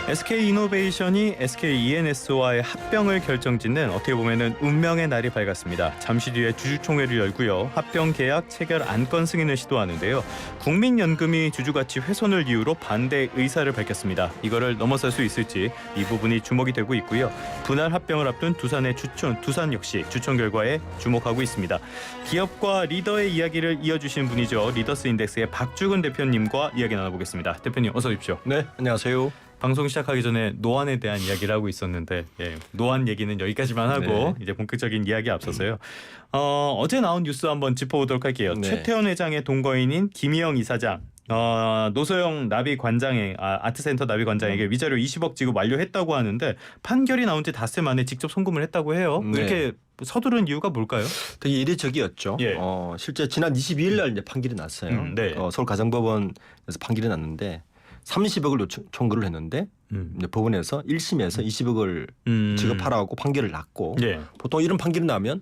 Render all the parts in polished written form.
SK이노베이션이 SK-E&S와의 합병을 결정짓는 어떻게 보면은 운명의 날이 밝았습니다. 잠시 뒤에 주주총회를 열고요. 합병 계약 체결 안건 승인을 시도하는데요. 국민연금이 주주가치 훼손을 이유로 반대 의사를 밝혔습니다. 이거를 넘어설 수 있을지 이 부분이 주목이 되고 있고요. 분할 합병을 앞둔 두산의 두산 역시 주총 결과에 주목하고 있습니다. 기업과 리더의 이야기를 이어주신 분이죠. 리더스 인덱스의 박주근 대표님과 이야기 나눠보겠습니다. 대표님 어서 오십시오. 네, 안녕하세요. 방송 시작하기 전에 노안에 대한 이야기를 하고 있었는데 노안 얘기는 여기까지만 하고 이제 본격적인 이야기 앞서서요. 어제 나온 뉴스 한번 짚어보도록 할게요. 네. 최태원 회장의 동거인인 김희영 이사장 노소영 나비 관장의 아트센터 나비 관장에게 위자료 20억 지급 완료했다고 하는데 판결이 나온 지 닷새 만에 직접 송금을 했다고 해요. 네. 이렇게 서두른 이유가 뭘까요? 되게 이례적이었죠. 예. 실제 지난 22일 날 이제 판결이 났어요. 네. 서울가정법원에서 판결이 났는데 30억을 청구를 했는데 이제 법원에서 1심에서 20억을 지급하라고 판결을 났고 예. 보통 이런 판결이 나면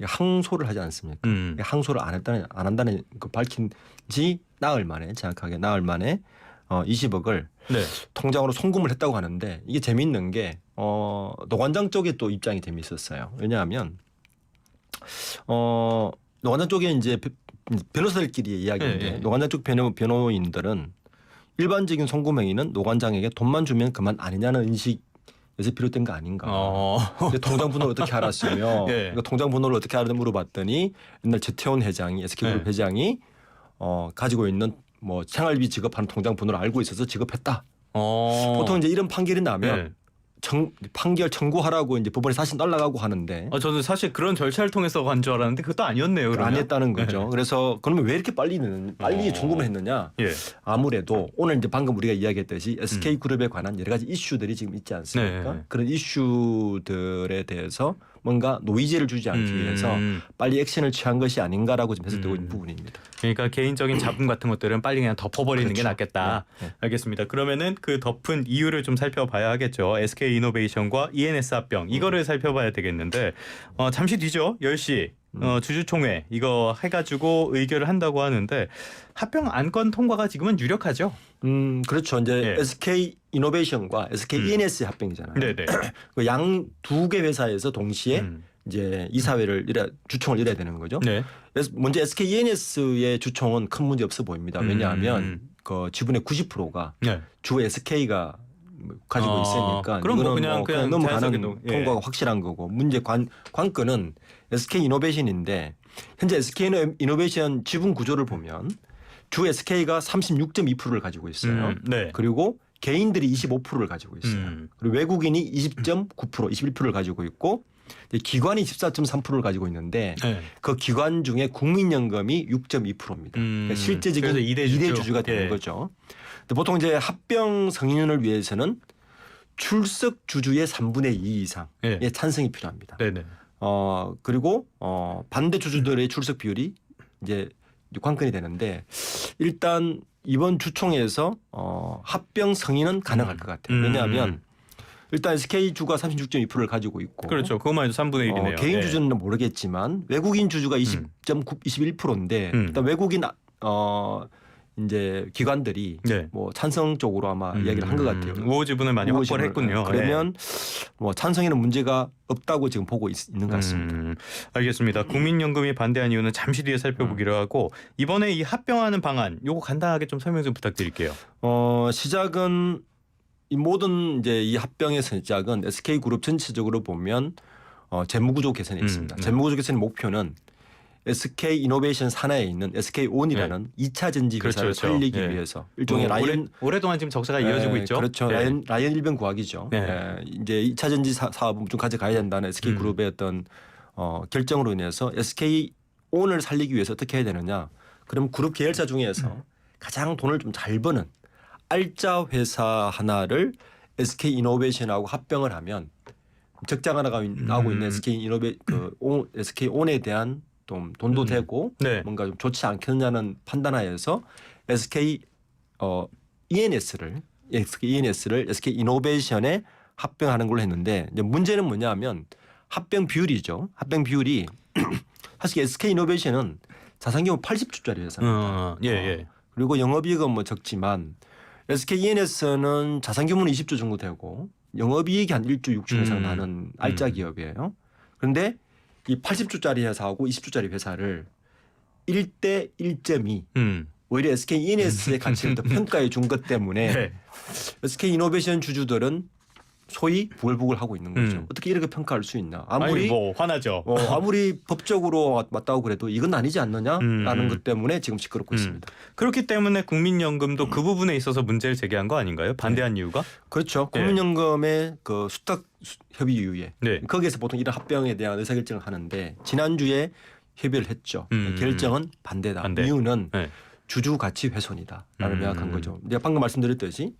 항소를 하지 않습니까? 항소를 안 한다는 그 밝힌 지 나흘 만에 정확하게 나흘 만에 20억을 네. 통장으로 송금을 했다고 하는데 이게 재미있는 게 노관장 쪽에 또 입장이 재미있었어요. 왜냐하면 노관장 쪽에 이제 변호사들끼리 이야기인데 네. 노관장 쪽 변호인들은 일반적인 송금 행위는 노관장에게 돈만 주면 그만 아니냐는 인식에서 비롯된 거 아닌가. 근데 통장 번호를 어떻게 알았으며 예. 그러니까 통장 번호를 어떻게 알았는지 물어봤더니 옛날 최태원 회장이 SK그룹 네. 회장이 가지고 있는 뭐 생활비 지급하는 통장 번호를 알고 있어서 지급했다. 보통 이제 이런 판결이 나면 네. 판결 청구하라고 이제 법원에 다시 날아가고 하는데 저는 사실 그런 절차를 통해서 간 줄 알았는데 그것도 아니었네요. 안 그러면? 했다는 거죠. 네. 그래서 그러면 왜 이렇게 빨리 청구를 했느냐? 예. 아무래도 오늘 이제 방금 우리가 이야기했듯이 SK그룹에 관한 여러 가지 이슈들이 지금 있지 않습니까? 네. 그런 이슈들에 대해서 뭔가 노이즈를 주지 않기 위해서 빨리 액션을 취한 것이 아닌가라고 지금 해석되고 있는 부분입니다. 그러니까 개인적인 자금 같은 것들은 빨리 그냥 덮어버리는 게 그렇죠. 낫겠다. 네. 알겠습니다. 그러면은 그 덮은 이유를 좀 살펴봐야 하겠죠. SK이노베이션과 E&S 합병 이거를 살펴봐야 되겠는데 잠시 뒤죠. 10시 주주총회 이거 해가지고 의결을 한다고 하는데 합병 안건 통과가 지금은 유력하죠. 그렇죠. 이제 예. SK이노베이션과 SKE&S의 합병이잖아요. 네네. 그 양 두 개 회사에서 동시에 이제 이사회를 주총을 열어야 되는 거죠. 네. 먼저 SKE&S의 주총은 큰 문제 없어 보입니다. 왜냐하면 그 지분의 90%가 네. 주 SK가 가지고 있으니까 그럼 뭐 이거는 그냥 넘어가는 자연스럽게 통과가 확실한 거고 문제 관건은 SK이노베이션인데 현재 SK이노베이션 지분 구조를 보면 주 SK가 36.2%를 가지고 있어요. 네. 그리고 개인들이 25%를 가지고 있어요. 그리고 외국인이 20.9%, 21%를 가지고 있고 기관이 14.3%를 가지고 있는데 네. 그 기관 중에 국민연금이 6.2%입니다. 그러니까 실제적인 그래서 2대 주주가 되는 예. 거죠. 근데 보통 이제 합병 승인을 위해서는 출석 주주의 3분의 2 이상의 예. 찬성이 필요합니다. 네네. 그리고 반대 주주들의 출석 비율이 이제 관건이 되는데 일단 이번 주총에서 합병 승인은 가능할 것 같아요. 왜냐하면 일단 SK 주가 36.2%를 가지고 있고 그렇죠. 그것만 해도 3분의 1이네요. 개인 주주는 모르겠지만 외국인 주주가 21%인데 일단 외국인 이제 기관들이 네. 뭐 찬성 쪽으로 아마 이야기를 한 것 같아요. 우호 지분을 많이 우호 확보를 지분을. 했군요. 그러면 뭐 찬성에는 문제가 없다고 지금 보고 있는 것 같습니다. 알겠습니다. 국민연금이 반대한 이유는 잠시 뒤에 살펴보기로 하고 이번에 이 합병하는 방안 요거 간단하게 좀 설명 좀 부탁드릴게요. 시작은 이 모든 이제 이 합병의 시작은 SK그룹 전체적으로 보면 재무구조 개선이 있습니다. 재무구조 개선의 목표는 SK이노베이션 산하에 있는 SK온이라는 2차 전지 회사를 그렇죠. 살리기 예. 위해서 일종의 오랫동안 지금 적자가 이어지고 있죠. 그렇죠. 예. 라이언 일병 구하기죠. 네. 이제 2차 전지 사업은 좀 가져가야 된다는 SK그룹의 어떤 결정으로 인해서 SK온을 살리기 위해서 어떻게 해야 되느냐. 그럼 그룹 계열사 중에서 가장 돈을 좀 잘 버는 알짜 회사 하나를 SK이노베이션하고 합병을 하면 적자가 나고 있는 SK온에 대한 좀 돈도 되고 네. 뭔가 좀 좋지 않겠느냐는 판단하에서 SKENS를 SK이노베이션에 합병하는 걸로 했는데 이제 문제는 뭐냐면 합병 비율이죠. 합병 비율이 사실 SK이노베이션은 자산 규모 80조짜리 회사입니다. 예. 그리고 영업이익은 뭐 적지만 SK E&S는 자산 규모는 20조 정도 되고 영업이익이 한 1조 6천 이상 나는 알짜 기업이에요. 그런데 이 80조짜리 회사하고 20조짜리 회사를 1대 1.2 오히려 SK E&S의 가치를 더 평가해 준 것 때문에 네. SK 이노베이션 주주들은 소위 부글부글하고 있는 거죠. 어떻게 이렇게 평가할 수 있나? 아무리 아니, 뭐 화나죠. 아무리 법적으로 맞다고 그래도 이건 아니지 않느냐라는 것 때문에 지금 시끄럽고 있습니다. 그렇기 때문에 국민연금도 그 부분에 있어서 문제를 제기한 거 아닌가요? 반대한 이유가? 그렇죠. 국민연금의 그 수탁 협의 이후에 네. 거기에서 보통 이런 합병에 대한 의사결정을 하는데 지난주에 협의를 했죠. 결정은 반대다. 반대. 이유는 네. 주주 가치 훼손이다라는 명확한 거죠. 제가 방금 말씀드렸듯이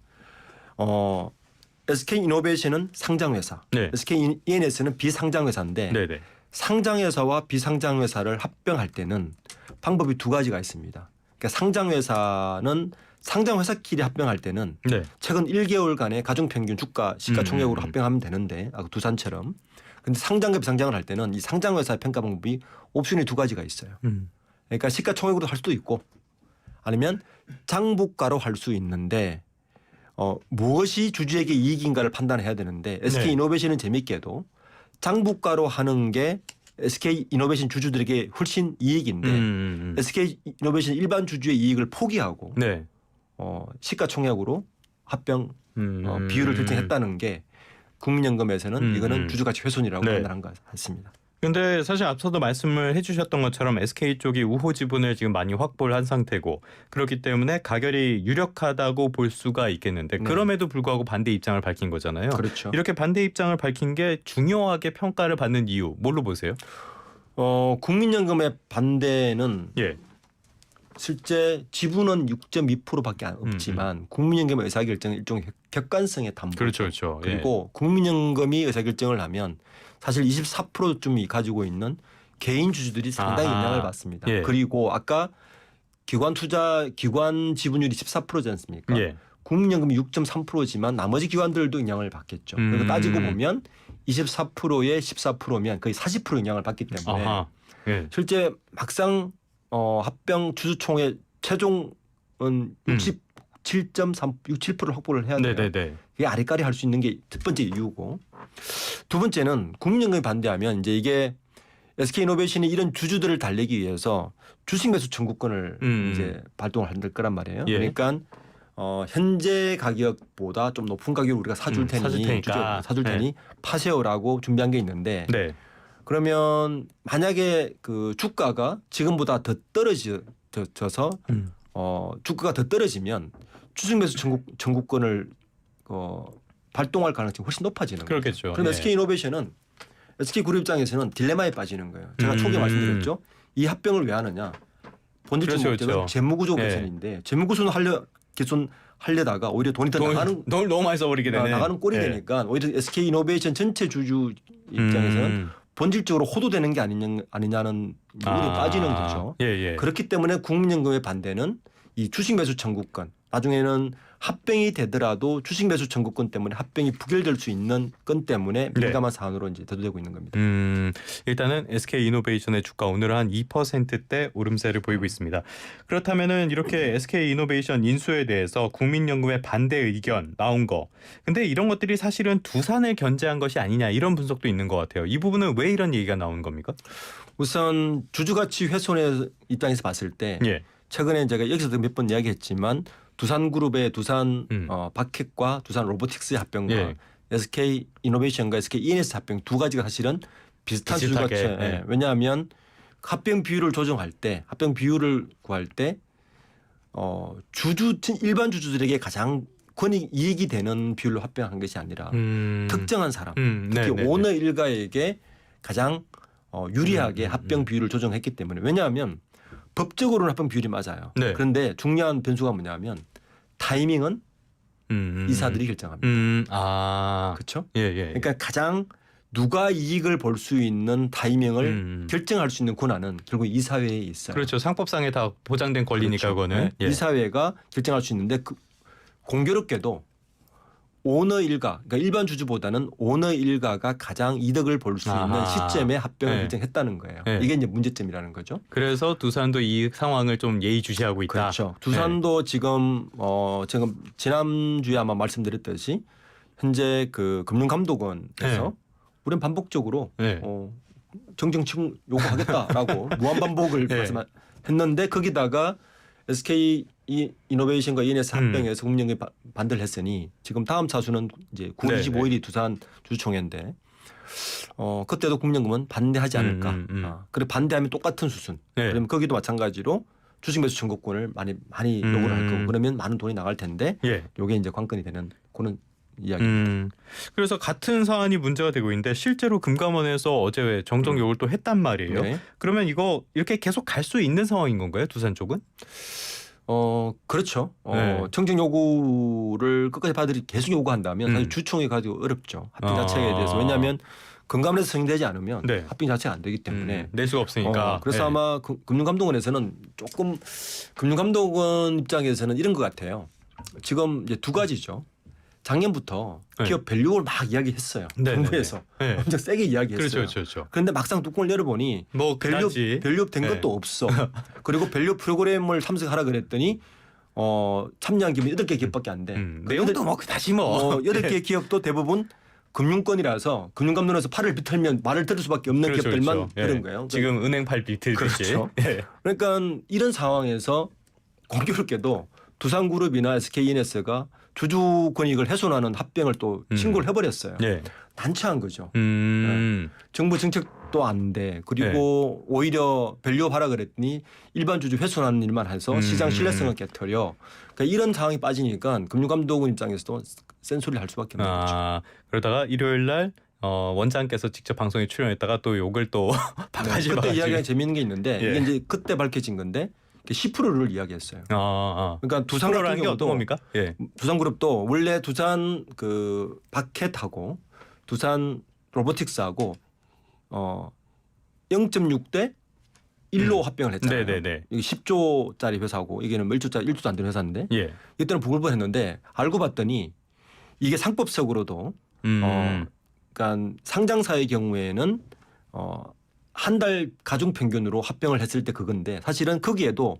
SK 이노베이션은 상장 회사, 네. SK E&S는 비상장 회사인데 네네. 상장 회사와 비상장 회사를 합병할 때는 방법이 두 가지가 있습니다. 그러니까 상장 회사는 상장 회사끼리 합병할 때는 네. 최근 1개월간의 가중 평균 주가 시가총액으로 합병하면 되는데 두산처럼. 근데 상장과 비상장을 할 때는 이 상장 회사의 평가 방법이 옵션이 두 가지가 있어요. 그러니까 시가총액으로 할 수도 있고 아니면 장부가로 할 수 있는데 무엇이 주주에게 이익인가를 판단해야 되는데 SK 이노베이션은 재밌게도 장부가로 하는 게 SK 이노베이션 주주들에게 훨씬 이익인데 SK 이노베이션 일반 주주의 이익을 포기하고 네. 시가총액으로 합병 비율을 결정했다는 게 국민연금에서는 이거는 주주가치 훼손이라고 판단한 것 같습니다. 근데 사실 앞서도 말씀을 해주셨던 것처럼 SK 쪽이 우호 지분을 지금 많이 확보를 한 상태고 그렇기 때문에 가결이 유력하다고 볼 수가 있겠는데 그럼에도 불구하고 반대 입장을 밝힌 거잖아요. 그렇죠. 이렇게 반대 입장을 밝힌 게 중요하게 평가를 받는 이유 뭘로 보세요? 국민연금의 반대는 예. 실제 지분은 6.2%밖에 없지만 국민연금의 의사결정은 일종의 객관성의 담보. 그렇죠. 그리고 국민연금이 의사결정을 하면 사실 24%쯤이 가지고 있는 개인 주주들이 상당히 영향을 받습니다. 예. 그리고 아까 기관 지분율이 14%지 않습니까? 예. 국민연금이 6.3%지만 나머지 기관들도 영향을 받겠죠. 그리고 따지고 보면 24%에 14%면 거의 40% 영향을 받기 때문에 예. 실제 막상 합병 주주총회 최종은 67.367%를 확보를 해야 돼요. 네네네. 이게 아리까리 할 수 있는 게 첫 번째 이유고 두 번째는 국민연금이 반대하면 이제 이게 SK이노베이션이 이런 주주들을 달래기 위해서 주식 매수 청구권을 이제 발동을 할 거란 말이에요. 예. 그러니까 현재 가격보다 좀 높은 가격을 우리가 사줄 테니 파세요라고 준비한 게 있는데 네. 그러면 만약에 그 주가가 지금보다 더 떨어져서 주가가 더 떨어지면 주식 매수 청구권을 발동할 가능성이 훨씬 높아지는 거예요. 그렇겠죠. 그럼 SK이노베이션은 SK그룹 입장에서는 딜레마에 빠지는 거예요. 제가 초기에 말씀드렸죠. 이 합병을 왜 하느냐. 본질적 목적은 재무구조 개선인데 재무구조는 개선하려다가 오히려 돈이 더 나가는 돈을 너무 많이 써버리게 되네. 나가는 꼴이 되니까 오히려 SK이노베이션 전체 주주 입장에서는 본질적으로 호도되는 게 아니냐는 우려에 빠지는 거죠. 그렇기 때문에 국민연금의 반대는 이 주식 매수 청구권 나중에는 합병이 되더라도 주식 매수 청구권 때문에 합병이 부결될 수 있는 건 때문에 민감한 사안으로 이제 대두되고 있는 겁니다. 일단은 SK 이노베이션의 주가 오늘 한 2%대 오름세를 보이고 있습니다. 그렇다면은 이렇게 SK 이노베이션 인수에 대해서 국민연금의 반대 의견 나온 거. 근데 이런 것들이 사실은 두산을 견제한 것이 아니냐 이런 분석도 있는 것 같아요. 이 부분은 왜 이런 얘기가 나오는 겁니까? 우선 주주가치 훼손의 입장에서 봤을 때 최근에 제가 여기서도 몇 번 이야기했지만 두산그룹의 두산 바켓과 두산 로보틱스의 합병과 SK 이노베이션과 SK E&S 합병 두 가지가 사실은 비슷한 주주가치. 왜냐하면 합병 비율을 조정할 때 합병 비율을 구할 때 일반 주주들에게 가장 이익이 되는 비율로 합병한 것이 아니라 특정한 사람 특히 오너 일가에게 가장 유리하게 합병 비율을 조정했기 때문에 왜냐하면 법적으로는 합병 비율이 맞아요. 그런데 중요한 변수가 뭐냐면 타이밍은 이사들이 결정합니다. 그렇죠? 그러니까 가장 누가 이익을 볼 수 있는 타이밍을 결정할 수 있는 권한은 결국 이사회에 있어요. 그렇죠. 상법상에 다 보장된 권리니까 그거는. 이사회가 결정할 수 있는데 공교롭게도 오너 일가, 그러니까 일반 주주보다는 오너 일가가 가장 이득을 볼 수 있는 아하. 시점에 합병을 네. 결정했다는 거예요. 네. 이게 이제 문제점이라는 거죠. 그래서 두산도 이 상황을 좀 예의주시하고 있다. 그렇죠. 두산도 지금 지난주에 아마 말씀드렸듯이 현재 그 금융감독원에서 우리는 반복적으로 네. 정정칭 요구하겠다라고 무한 반복을 네. 말씀했는데 거기다가 SK 이노베이션과 ENS 합병에서 금융이 반대를 했으니 지금 다음 차수는 이제 9월 네, 25일이 두산 주주총회인데 그때도 금융금은 반대하지 않을까. 그리고 반대하면 똑같은 수순. 네. 그러면 거기도 마찬가지로 주식 매수 청구권을 많이 요구를 할 거고 그러면 많은 돈이 나갈 텐데 예. 요게 이제 관건이 되는 그런 이야기입니다. 그래서 같은 사안이 문제가 되고 있는데 실제로 금감원에서 어제 정정 요구를 또 했단 말이에요. 네. 그러면 이거 이렇게 계속 갈 수 있는 상황인 건가요? 두산 쪽은? 그렇죠. 네. 정정 요구를 끝까지 받으리 계속 요구한다면 사실 주총이 가지고 어렵죠. 합병 자체에 대해서. 왜냐하면 금감원에서 승인되지 않으면 네. 합병 자체가 안 되기 때문에. 낼 수가 없으니까. 그래서 네. 아마 금융감독원에서는 조금 금융감독원 입장에서는 이런 것 같아요. 지금 이제 두 가지죠. 작년부터 네. 기업 밸류를 막 이야기했어요. 네, 정부에서 네, 네. 엄청 세게 이야기했어요. 그렇죠. 그런데 막상 뚜껑을 열어보니 뭐 그다지. 밸류업 된 네. 것도 없어. 그리고 밸류 프로그램을 참석하라 그랬더니 참여한 기업이 8개 기업밖에 안 돼. 내용도 뭐 그다지 뭐. 8개 기업도 대부분 금융권이라서 금융감독원에서 팔을 비틀면 말을 들을 수밖에 없는 그렇죠, 기업들만 그렇죠. 그런 예. 거예요. 지금 은행 팔 비틀듯이. 그렇죠. 예. 그러니까 이런 상황에서 공교롭게도 두산그룹이나 SK이너스가 주주 권익을 훼손하는 합병을 또 신고를 해버렸어요. 예. 난처한 거죠. 정부 정책도 안 돼. 그리고 오히려 밸류업 하라 그랬더니 일반 주주 훼손하는 일만 해서 시장 신뢰성을 깨뜨려. 그러니까 이런 상황이 빠지니까 금융감독원 입장에서도 센소리를 할 수밖에 없는 거죠. 그러다가 일요일 날 원장께서 직접 방송에 출연했다가 또 욕을 또 바가지 그때 바가지. 이야기가 재미있는 게 있는데 예. 이게 이제 그때 밝혀진 건데 10%를 이야기했어요. 그러니까 두산 같은 프로라는 게 어떤 경우도 겁니까? 예. 두산그룹도 원래 두산 그 바켓하고 두산 로보틱스하고 0.6대 1로 합병을 했잖아요. 네네네. 이게 10조짜리 회사고 이게는 1조도 안 되는 회사인데 예. 이때는 부글부글했는데 알고 봤더니 이게 상법적으로도 그러니까 상장사의 경우에는 한 달 가중 평균으로 합병을 했을 때 그건데 사실은 거기에도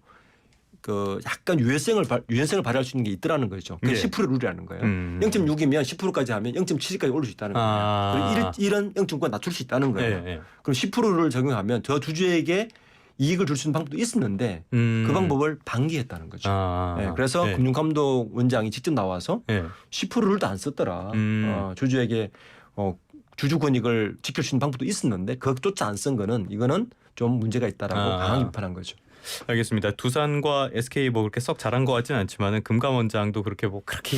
그 약간 유연성을 발휘할 수 있는 게 있더라는 거죠. 그게 예. 10% 룰이라는 거예요. 0.6이면 10%까지 하면 0.7까지 올릴 수 있다는 거예요. 그리고 이런 0.9가 낮출 수 있다는 거예요. 예. 그럼 10%를 적용하면 저 주주에게 이익을 줄 수 있는 방법도 있었는데 그 방법을 방기했다는 거죠. 예, 그래서 예. 금융감독 원장이 직접 나와서 예. 10%를 안 썼더라. 주주에게 주주 권익을 지킬 수 있는 방법도 있었는데 그것조차 안 쓴 거는 이거는 좀 문제가 있다라고 강하게 비판한 거죠. 알겠습니다. 두산과 SK 뭐 그렇게 썩 잘한 것 같지는 않지만은 금감원장도 그렇게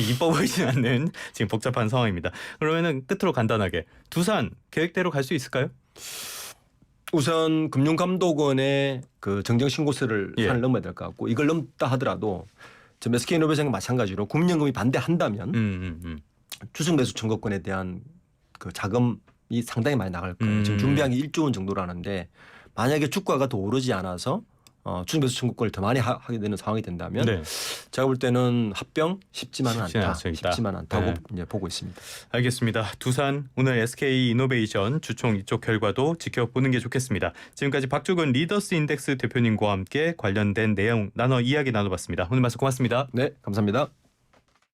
이뻐 보이진 않는 지금 복잡한 상황입니다. 그러면은 끝으로 간단하게 두산 계획대로 갈 수 있을까요? 우선 금융감독원의 그 정정신고서를 예. 산을 넘어야 될 것 같고 이걸 넘다 하더라도 지금 SK이노베이션과 마찬가지로 국민연금이 반대한다면 주식 매수 청구권에 대한 그 자금이 상당히 많이 나갈 거예요. 지금 준비한 게 1조 원 정도라는데 만약에 주가가 더 오르지 않아서 주식 매수 청구권을 더 많이 하게 되는 상황이 된다면 네. 제가 볼 때는 합병 쉽지만은 않다. 쉽지는 쉽지만 않다고 네. 이제 보고 있습니다. 알겠습니다. 두산 오늘 SK 이노베이션 주총 이쪽 결과도 지켜보는 게 좋겠습니다. 지금까지 박주근 리더스 인덱스 대표님과 함께 관련된 내용 이야기 나눠봤습니다. 오늘 말씀 고맙습니다. 네, 감사합니다.